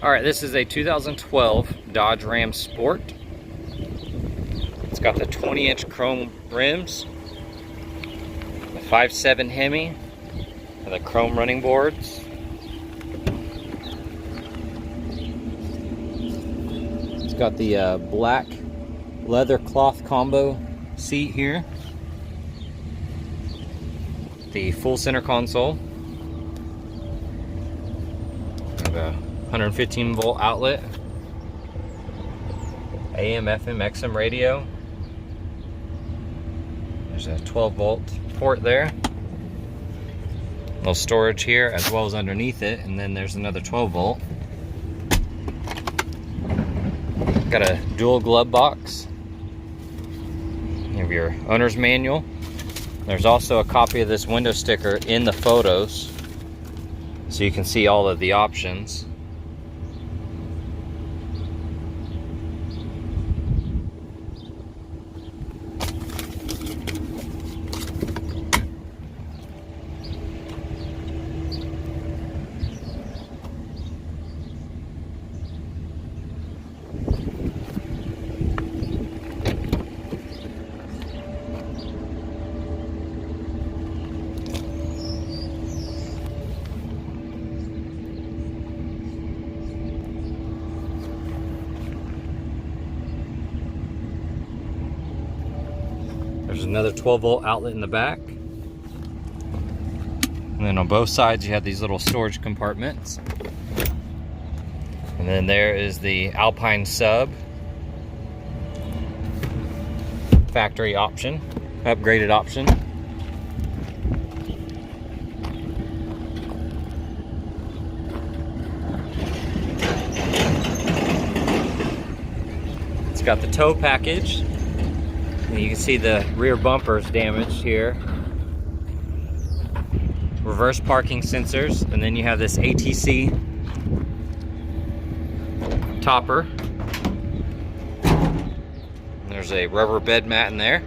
Alright, this is a 2012 Dodge Ram Sport. It's got the 20-inch chrome rims, the 5.7 HEMI, and the chrome running boards. It's got the black leather cloth combo seat here, the full center console, and a 115 volt outlet, AM, FM, XM radio. There's a 12 volt port there. A little storage here as well as underneath it, and then there's another 12 volt. Got a dual glove box. You have your owner's manual. There's also a copy of this window sticker in the photos, so you can see all of the options. There's another 12 volt outlet in the back. And then on both sides you have these little storage compartments. And then there is the Alpine sub. Factory option, upgraded option. It's got the tow package. You can see the rear bumper's damaged here. Reverse parking sensors, and then you have this ATC topper. And there's a rubber bed mat in there.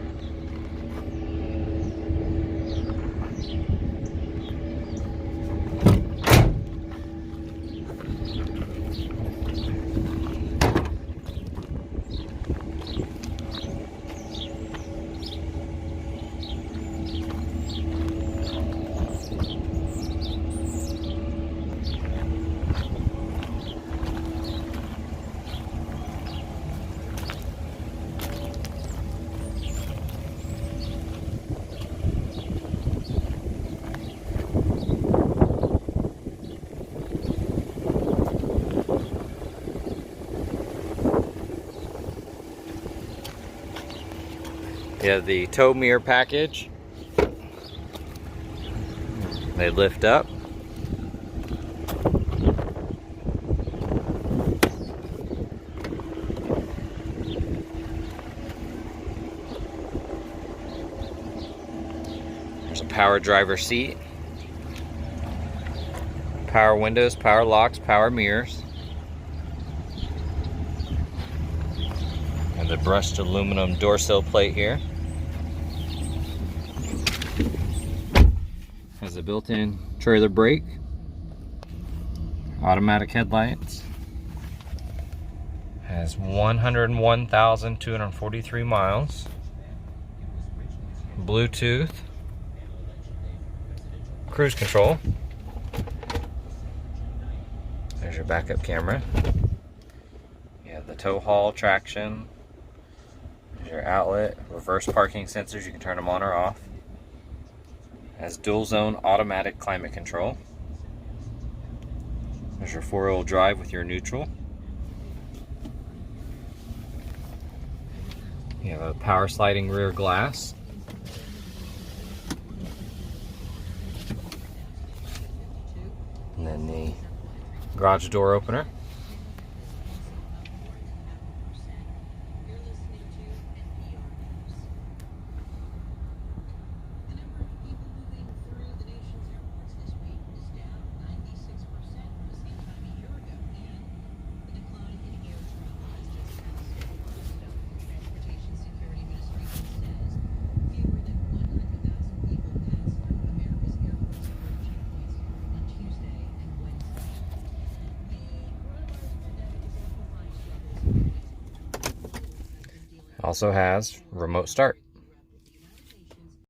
You have the tow mirror package. They lift up. There's a power driver seat. Power windows, power locks, power mirrors. And the brushed aluminum door sill plate here. Has a built-in trailer brake, automatic headlights, has 101,243 miles, Bluetooth, cruise control. There's your backup camera. You have the tow haul traction. There's your outlet, reverse parking sensors, you can turn them on or off. Has dual zone automatic climate control. There's your 4-wheel drive with your neutral. You have a power sliding rear glass. And then the garage door opener. Also has remote start.